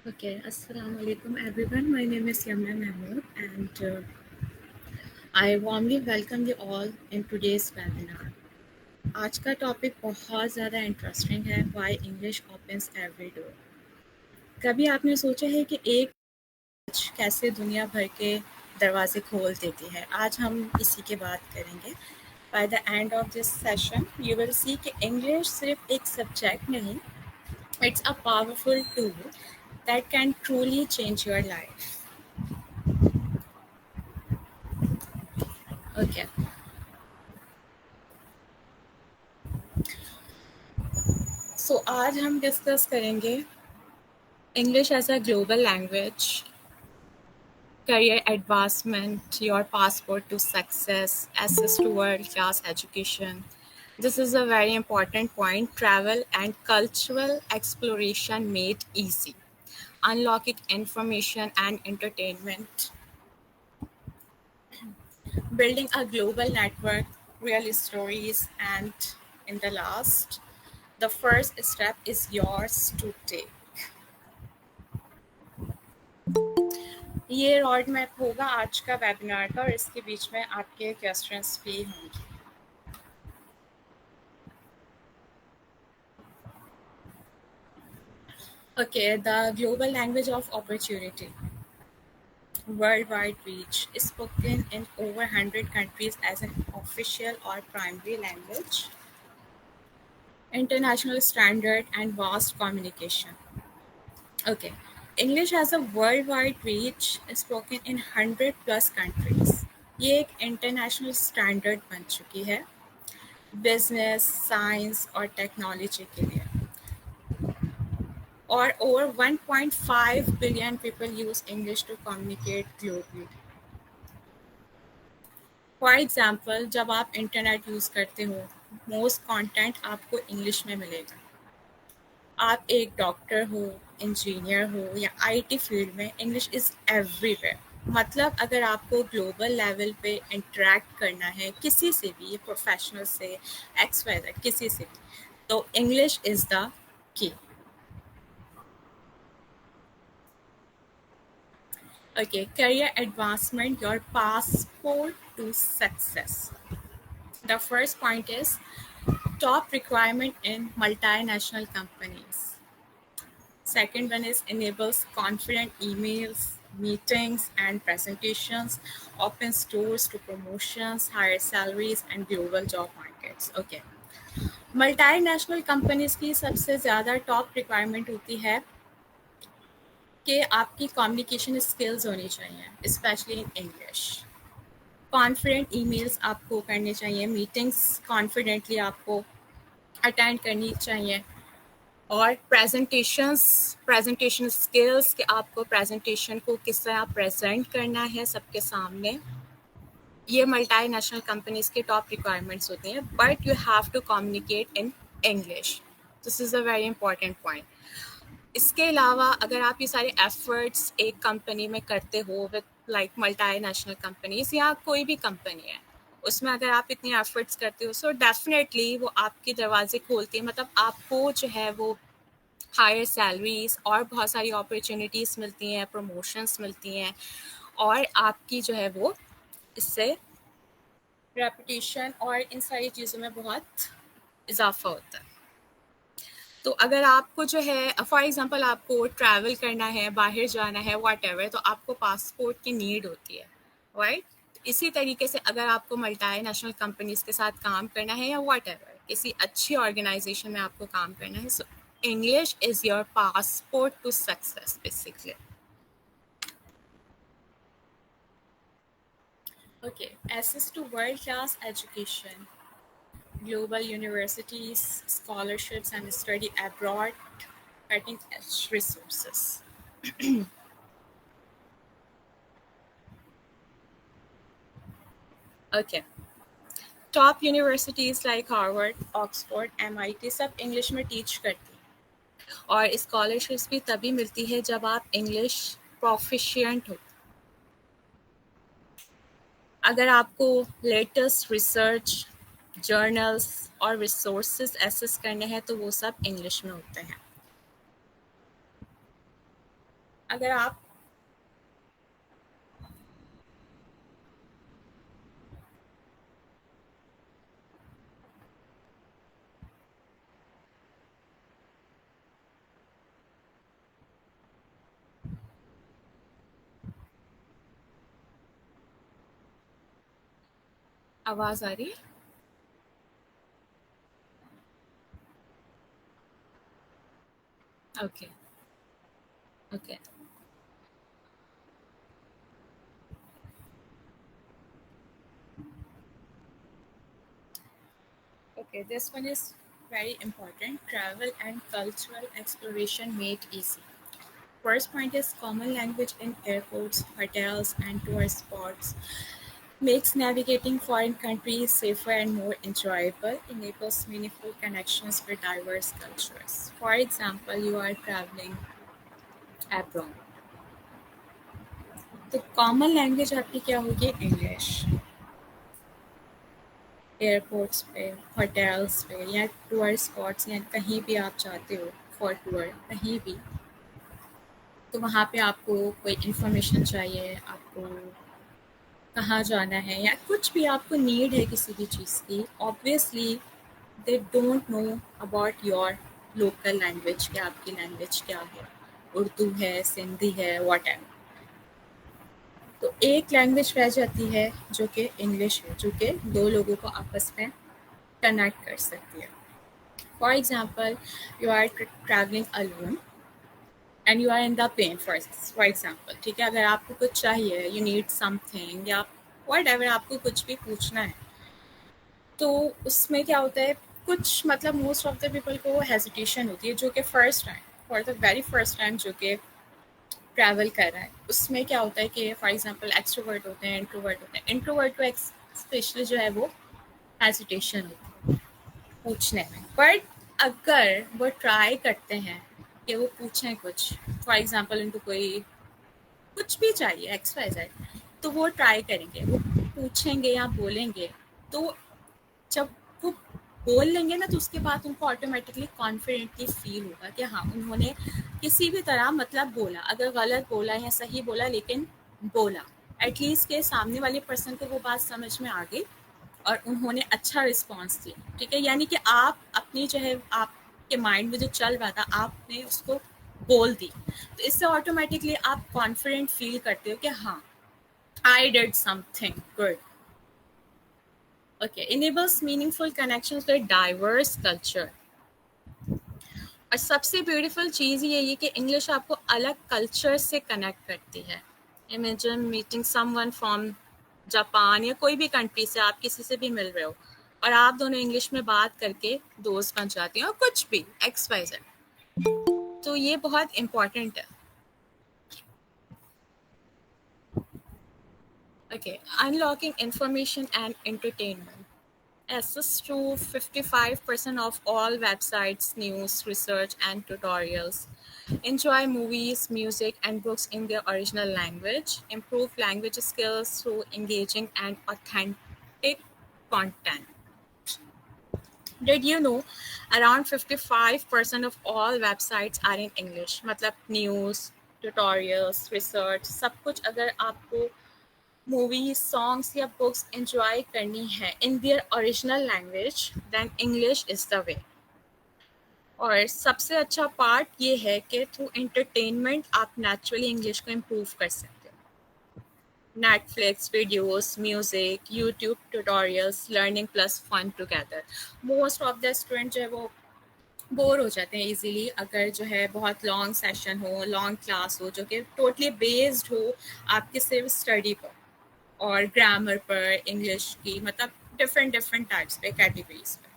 Okay, Assalamu alaikum everyone. My name is Yamna Mahmood and I warmly welcome you all in today's webinar. आज का topic बहुत ज़्यादा interesting है Why English opens every door. कभी आपने सोचा है कि एक कैसे दुनिया भर के दरवाजे खोल देती है? आज हम इसी की बात करेंगे. By the end of this session, you will see कि English सिर्फ एक सब्जेक्ट नहीं, it's a powerful tool that can truly change your life. Okay. सो आज हम डिस्कस करेंगे English as a global language, career advancement, your passport to success, access to world-class education. This is a very important point. Travel and cultural exploration made easy. Unlocking information and entertainment. Building a global network, real stories, and in the last, the first step is yours to take. ये road map होगा आज का webinar का और इसके बीच में आपके questions भी होंगे. Okay, the global language of opportunity. Worldwide reach is spoken in over 100 countries as an official or primary language. International standard and vast communication. Okay, English has a worldwide reach is spoken in 100 plus countries. ये एक international standard बन चुकी है business, science और technology के लिए. Or over 1.5 billion people use English to communicate globally. For example, जब आप इंटरनेट यूज़ करते हो, most content आपको इंग्लिश में मिलेगा. आप एक डॉक्टर हो, इंजीनियर हो या आईटी फील्ड में, इंग्लिश इज़ एवरीवेयर. मतलब अगर आपको ग्लोबल लेवल पे इंटरेक्ट करना है किसी से भी, प्रोफेशनल से, एक्स वाई जेड, किसी से भी, तो English is the key. Okay, career advancement, your passport to success. The first point is top requirement in multinational companies. Second one is enables confident emails, meetings, and presentations, opens doors to promotions, higher salaries, and global job markets. Okay. Multinational companies की सबसे ज़्यादा top requirement होती है कि आपकी communication skills होनी चाहिए, specially in English. Confident emails आपको करने चाहिए, मीटिंग्स कॉन्फिडेंटली आपको अटेंड करनी चाहिए, और प्रेजेंटेशन स्किल्स कि आपको प्रेजेंटेशन को किस तरह प्रेजेंट करना है सबके सामने. ये मल्टीनेशनल कंपनीज के टॉप रिक्वायरमेंट्स होती हैं, but you have to communicate in English. This is a very important point. इसके अलावा अगर आप ये सारे एफर्ट्स एक कंपनी में करते हो विद लाइक मल्टीनेशनल कंपनीज या कोई भी कंपनी है, उसमें अगर आप इतनी एफर्ट्स करते हो, सो डेफिनेटली वो आपके दरवाजे खोलती है. मतलब आपको जो है वो हायर सैलरीज और बहुत सारी अपॉर्चुनिटीज़ मिलती हैं, प्रमोशंस मिलती हैं, और आपकी जो है वो इससे रेपुटेशन और इन सारी चीज़ों में बहुत इजाफा होता है. तो अगर आपको जो है फॉर एग्जांपल आपको ट्रैवल करना है, बाहर जाना है, व्हाटएवर, तो आपको पासपोर्ट की नीड होती है, राइट? इसी तरीके से अगर आपको मल्टीनेशनल कंपनीज के साथ काम करना है या व्हाटएवर, किसी अच्छी ऑर्गेनाइजेशन में आपको काम करना है, so English is your passport to success basically. Okay, access to world-class education, global universities, scholarships, and study abroad, cutting-edge resources. Okay. Top universities like Harvard, Oxford, MIT सब इंग्लिश में teach करती हैं, और स्कॉलरशिप्स भी तभी मिलती है जब आप इंग्लिश प्रोफिशिएंट हो. अगर आपको लेटेस्ट रिसर्च, जर्नल्स और रिसोर्सेज एक्सेस करने हैं तो वो सब इंग्लिश में होते हैं. अगर आप आवाज़ आ रही है? Okay, okay, okay. This one is very important. Travel and cultural exploration made easy. First point is common language in airports, hotels, and tour spots. Makes navigating foreign countries safer and more enjoyable. Enables meaningful connections with diverse cultures. For example, you are traveling abroad. तो common language आपकी क्या होगी? English. Airports पे, hotels पे या tour spots या कहीं भी आप जाते हो फॉर टूर, कहीं भी, तो वहाँ पे आपको कोई इन्फॉर्मेशन चाहिए, आपको कहाँ जाना है या कुछ भी आपको नीड है किसी भी चीज़ की, obviously they don't know about your local language, क्या आपकी लैंग्वेज क्या है, उर्दू है, सिंधी है, वॉट एवर। तो एक लैंग्वेज रह जाती है जो कि इंग्लिश है, जो कि दो लोगों को आपस में कनेक्ट कर सकती है। For example, you are travelling alone and you are in the plane for example, ठीक है, अगर आपको कुछ चाहिए, यू नीड समथिंग या वट एवर, आपको कुछ भी पूछना है, तो उसमें क्या होता है, कुछ मतलब मोस्ट ऑफ द पीपल को हेजिटेशन होती है, जो कि first time, for the very first time जो कि ट्रैवल कर रहा है, उसमें क्या होता है कि फॉर एग्जांपल एक्सट्रोवर्ट होते हैं, इंट्रोवर्ट होते हैं। इंट्रोवर्ट को स्पेशली जो है वो हेजिटेशन होती है पूछने में, बट अगर वो ट्राई करते हैं कि वो पूछें कुछ, फॉर एग्जांपल उनको कोई कुछ भी चाहिए, एक्स वाई जेड, तो वो ट्राई करेंगे, वो पूछेंगे या बोलेंगे, तो जब वो बोल लेंगे ना, तो उसके बाद उनको ऑटोमेटिकली कॉन्फिडेंटली फील होगा कि हाँ, उन्होंने किसी भी तरह मतलब बोला, अगर गलत बोला या सही बोला, लेकिन बोला, एटलीस्ट के सामने वाले पर्सन को वो बात समझ में आ गई और उन्होंने अच्छा रिस्पॉन्स दिया, ठीक है, यानी कि आप अपनी जो है आपके माइंड में जो चल रहा था, आपने उसको बोल दी, तो इससे ऑटोमेटिकली आप कॉन्फिडेंट फील करते हो कि हाँ, I did something good. Okay, enables meaningful connections with diverse culture. और सबसे ब्यूटीफुल चीज़ ये है कि इंग्लिश आपको अलग कल्चर से कनेक्ट करती है। Imagine meeting someone from Japan या कोई भी कंट्री से, आप किसी से भी मिल रहे हो और आप दोनों इंग्लिश में बात करके दोस्त बन जाती हैं, और कुछ भी एक्स वाई जेड, तो ये बहुत इम्पॉर्टेंट है। Okay, unlocking information and entertainment. Access to 55% of all websites, news, research, and tutorials. Enjoy movies, music, and books in their original language. Improve language skills through engaging and authentic content. Did you know around 55% of all websites are in English? मतलब news, tutorials, research, सब कुछ अगर आपको movies, songs या books enjoy करनी है in their original language, then English is the way. और सबसे अच्छा पार्ट ये है कि थ्रू एंटरटेनमेंट आप नेचुरली इंग्लिश को इम्प्रूव कर सकते हो। Netflix videos, music, YouTube tutorials, learning plus fun together. Most of the student जो है वो बोर हो जाते हैं इजीली, अगर जो है बहुत लॉन्ग सेशन हो, लॉन्ग क्लास हो, जो कि टोटली बेस्ड हो आपके सिर्फ स्टडी पर और ग्रामर पर, इंग्लिश की मतलब डिफरेंट डिफरेंट टाइप्स पे, कैटेगरीज पे,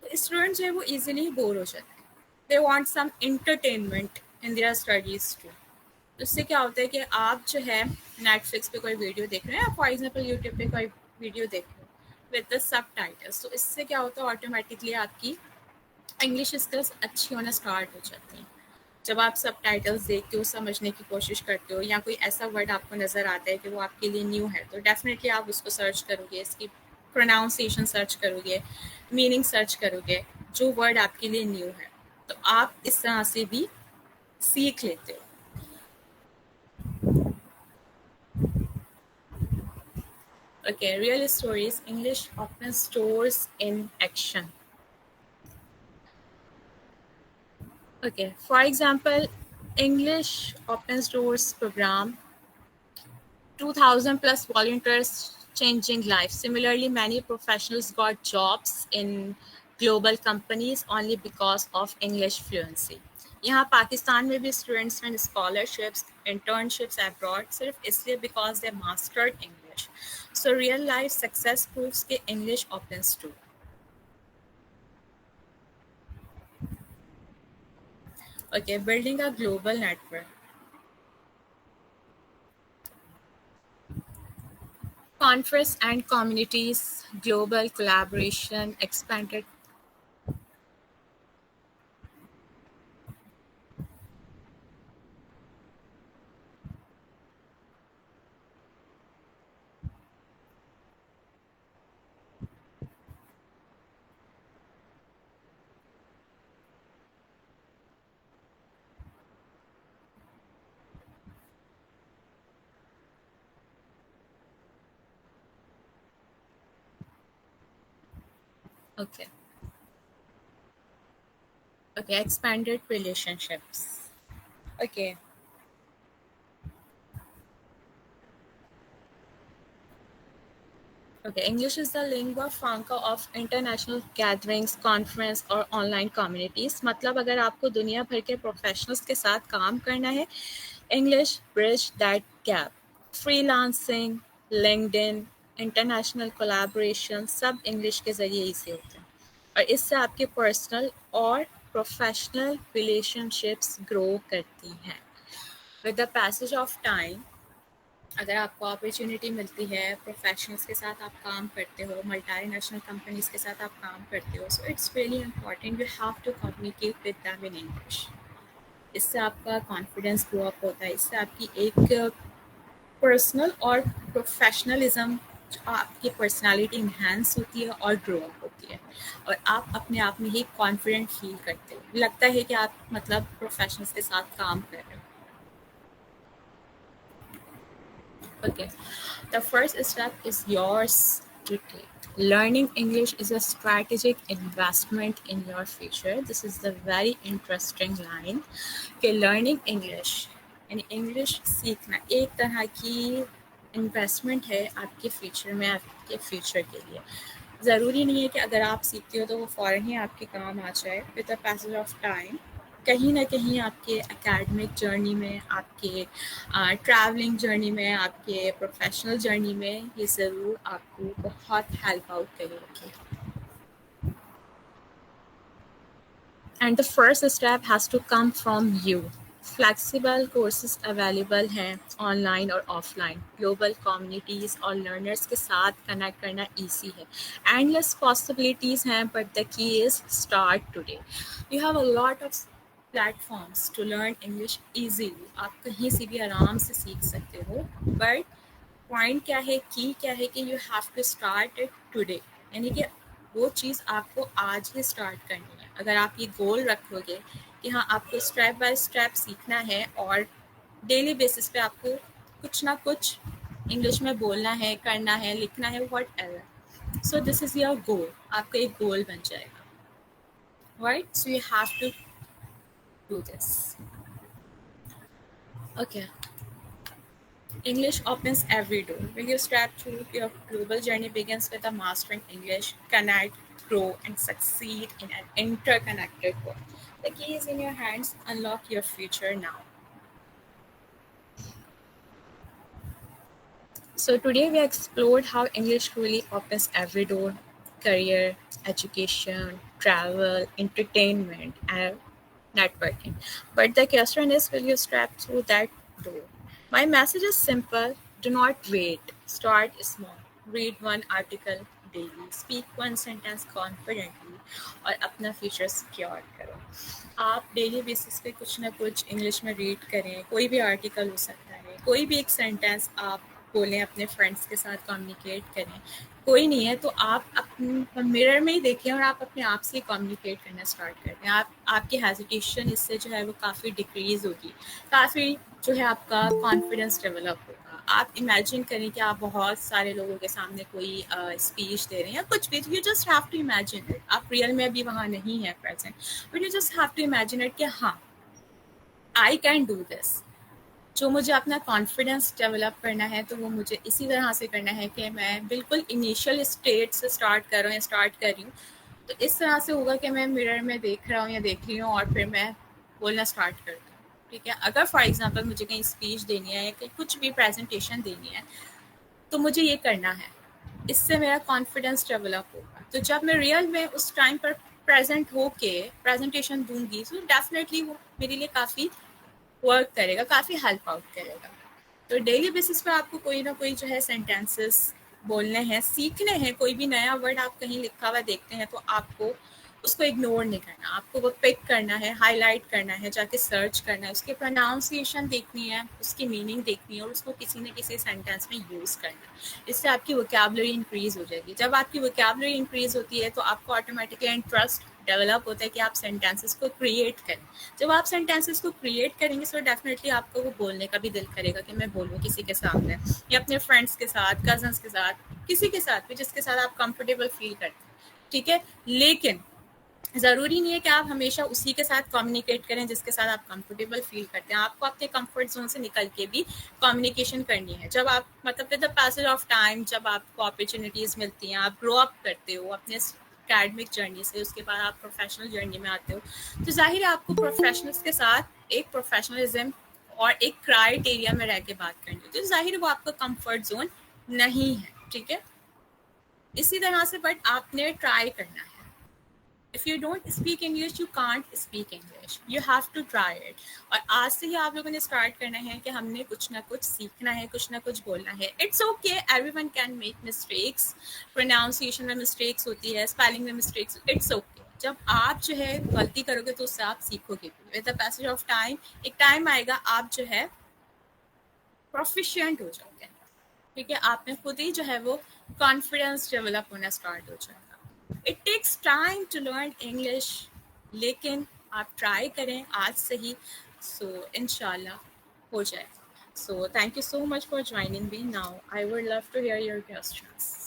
तो स्टूडेंट जो है वो इजीली बोर हो जाते हैं। They want some entertainment in their studies too. तो इससे क्या होता है कि आप जो है नेटफ्लिक्स पे कोई वीडियो देख रहे हैं, फॉर एग्जांपल यूट्यूब पे कोई वीडियो देख रहे हो विद द सबटाइटल्स, तो इससे क्या होता है, ऑटोमेटिकली आपकी इंग्लिश स्किल्स अच्छी होना स्टार्ट हो जाती हैं। जब आप सबटाइटल्स देखते हो, समझने की कोशिश करते हो, या कोई ऐसा वर्ड आपको नज़र आता है कि वो आपके लिए न्यू है, तो डेफिनेटली आप उसको सर्च करोगे, इसकी प्रोनाउंसिएशन सर्च करोगे, मीनिंग सर्च करोगे, जो वर्ड आपके लिए न्यू है, तो आप इस तरह से भी सीख लेते हो। Okay, real stories. English often stores in action. Okay, for example, English Open Doors program, 2,000 plus volunteers changing lives. Similarly, many professionals got jobs in global companies only because of English fluency. यहाँ पाकिस्तान में भी students में scholarships internships abroad सिर्फ इसलिए because they mastered English so real life success proves के English opens to okay building a global network conference and communities, global collaboration, expanded. Okay. Okay, expanded relationships. Okay. Okay, English is the lingua franca of international gatherings, conference और online communities. मतलब अगर आपको दुनिया भर के professionals के साथ काम करना है, English bridge that gap. Freelancing, LinkedIn, international collaboration सब इंग्लिश के ज़रिए ईजी होते हैं और इससे आपके पर्सनल और प्रोफेशनल रिलेशनशिप्स ग्रो करती हैं with the passage of time अगर आपको अपॉर्चुनिटी मिलती है प्रोफेशनल्स के साथ आप काम करते हो मल्टी नेशनल कंपनीज के साथ आप काम करते हो so it's really important you have to communicate with them in English इससे आपका कॉन्फिडेंस ग्रो अप होता है इससे आपकी एक पर्सनल और प्रोफेशनलिज्म आपकी पर्सनालिटी इन्हांस होती है और ग्रो अप होती है और आप अपने आप में ही कॉन्फिडेंट फील करते हो लगता है कि आप मतलब प्रोफेशनल्स के साथ काम कर रहे हो Okay. The first step is yours to take. Learning English is a strategic investment in your future. This is the very interesting line. कि learning English यानी English सीखना एक तरह की इन्वेस्टमेंट है आपके फ्यूचर में आपके फ्यूचर के लिए ज़रूरी नहीं है कि अगर आप सीखते हो तो वो फ़ौरन ही आपके काम आ जाए with the passage of time कहीं ना कहीं आपके एकेडमिक जर्नी में आपके ट्रैवलिंग जर्नी में आपके प्रोफेशनल जर्नी में ये ज़रूर आपको बहुत हेल्प आउट करेगी and the first step has to come from you flexible courses available हैं ऑनलाइन और ऑफलाइन ग्लोबल कम्युनिटीज़ और लर्नर्स के साथ कनेक्ट करना ईजी है एंडलेस पॉसिबिलिटीज़ हैं but the key is start today you have a lot of platforms to learn English easily आप कहीं से भी आराम से सीख सकते हो बट पॉइंट क्या है की क्या है कि you have to start it today यानी कि वो चीज़ आपको आज ही स्टार्ट करनी है अगर आप ये गोल रखोगे कि हाँ आपको स्टेप बाय स्टेप सीखना है और डेली बेसिस पे आपको कुछ ना कुछ इंग्लिश में बोलना है करना है लिखना है whatever so this is your goal आपका एक गोल बन जाएगा right so you have to do this okay English opens every door. When you step through, your global journey begins with a mastering English, connect, grow, and succeed in an interconnected world. The key is in your hands. Unlock your future now. So today we explored how English really opens every door: career, education, travel, entertainment, and networking. But the question is, will you step through that door? My message is simple: do not wait. Start small. Read one article daily. Speak one sentence confidently और अपना future secure करो आप daily basis पे कुछ ना कुछ English में read करें कोई भी आर्टिकल हो सकता है कोई भी एक सेंटेंस आप बोलें अपने फ्रेंड्स के साथ कम्युनिकेट करें कोई नहीं है तो आप अपने मिरर में ही देखें और आप अपने आप से कम्युनिकेट करना स्टार्ट कर दें आप आपकी हेजिटेशन इससे जो है वो काफ़ी डिक्रीज़ होगी काफ़ी जो है आपका कॉन्फिडेंस डेवलप होगा आप इमेजिन करें कि आप बहुत सारे लोगों के सामने कोई स्पीच दे रहे हैं या कुछ भी, you just have to imagine it. आप रियल में अभी वहाँ नहीं है present, but you just have to imagine it कि हाँ, आई कैन डू दिस। जो मुझे अपना कॉन्फिडेंस डेवलप करना है तो वो मुझे इसी तरह से करना है कि मैं बिल्कुल इनिशियल स्टेट से स्टार्ट कर रहा हूँ या स्टार्ट कर रही हूँ। तो इस तरह से होगा कि मैं मिरर में देख रहा हूँ या देख रही हूँ और फिर मैं बोलना स्टार्ट करती हूँ। ठीक है, अगर फॉर एग्जांपल मुझे कहीं स्पीच देनी है या कहीं कुछ भी प्रेजेंटेशन देनी है तो मुझे ये करना है, इससे मेरा कॉन्फिडेंस डेवलप होगा। तो जब मैं रियल में उस टाइम पर प्रेजेंट होके प्रेजेंटेशन दूंगी तो डेफिनेटली वो मेरे लिए काफ़ी वर्क करेगा, काफ़ी हेल्प आउट करेगा। तो डेली बेसिस पे आपको कोई ना कोई जो है सेंटेंसेस बोलने हैं, सीखने हैं। कोई भी नया वर्ड आप कहीं लिखा हुआ देखते हैं तो आपको उसको इग्नोर नहीं करना, आपको वो पिक करना है, हाईलाइट करना है, जाके सर्च करना है, उसकी प्रोनाउंसिएशन देखनी है, उसकी मीनिंग देखनी है और उसको किसी न किसी सेंटेंस में यूज़ करना है। इससे आपकी वोकैबुलरी इंक्रीज़ हो जाएगी। जब आपकी वोकैबुलरी इंक्रीज़ होती है तो आपको ऑटोमेटिकली इंटरेस्ट डेवलप होता है कि आप सेंटेंसेस को क्रिएट करें। जब आप सेंटेंसेस को क्रिएट करेंगे तो डेफिनेटली आपको वो बोलने का भी दिल करेगा कि मैं बोलूँ किसी के सामने या अपने फ्रेंड्स के साथ, कजन्स के साथ, किसी के साथ भी जिसके साथ आप कंफर्टेबल फील करते हैं। ठीक है, लेकिन ज़रूरी नहीं है कि आप हमेशा उसी के साथ कम्युनिकेट करें जिसके साथ आप कंफर्टेबल फील करते हैं। आपको अपने कंफर्ट जोन से निकल के भी कम्युनिकेशन करनी है। जब आप मतलब with the passage of time जब आपको अपॉर्चुनिटीज़ मिलती हैं, आप ग्रो अप करते हो अपने एकेडमिक जर्नी से, उसके बाद आप प्रोफेशनल जर्नी में आते हो, तो जाहिर है आपको प्रोफेशनल्स के साथ एक प्रोफेशनलिज्म और एक क्राइटेरिया में रह के बात करनी होती है। तो जाहिर है वो आपका कंफर्ट जोन नहीं है। ठीक है, इसी तरह से बट आपने ट्राई करना है। If you don't speak English, you can't speak English. You have to try it. और आज से ही आप लोगों ने स्टार्ट करना है कि हमने कुछ ना कुछ सीखना है, कुछ ना कुछ बोलना है। It's okay, everyone can make mistakes. Pronunciation में mistakes होती है, spelling में mistakes, it's okay. जब आप जो है गलती करोगे तो उससे आप सीखोगे भी। With the passage of time, एक टाइम आएगा आप जो है प्रोफिशिएंट हो जाओगे। ठीक है, आप में खुद ही जो है वो कॉन्फिडेंस डेवलप होना स्टार्ट हो जाएगा। It takes time to learn English, लेकिन आप ट्राई करें आज से ही, सो इंशाल्लाह हो जाएगा। So thank you so much for joining me. Now I would love to hear your questions.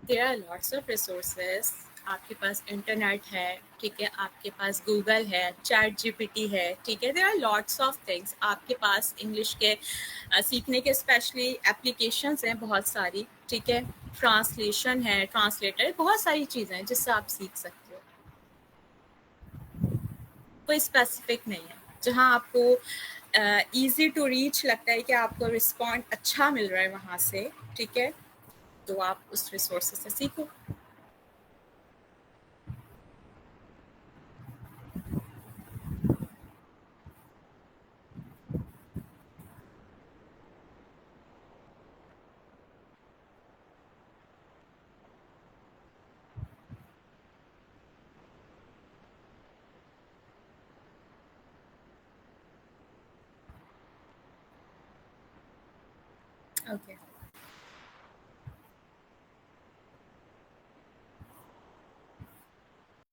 There are lots of resources. आपके पास इंटरनेट है, ठीक है, आपके पास गूगल है, चैट जीपीटी है, ठीक है, there are lots of things. आपके पास इंग्लिश के सीखने के स्पेशली एप्लीकेशंस हैं बहुत सारी, ठीक है, ट्रांसलेशन है, ट्रांसलेटर, बहुत सारी चीज़ें हैं जिससे आप सीख सकते हो। कोई स्पेसिफिक नहीं है। जहाँ आपको ईजी टू रीच लगता है कि आपको रिस्पॉन्ड अच्छा मिल रहा है वहाँ से, ठीक है, तो आप उस रिसोर्स से सीखो। ओके।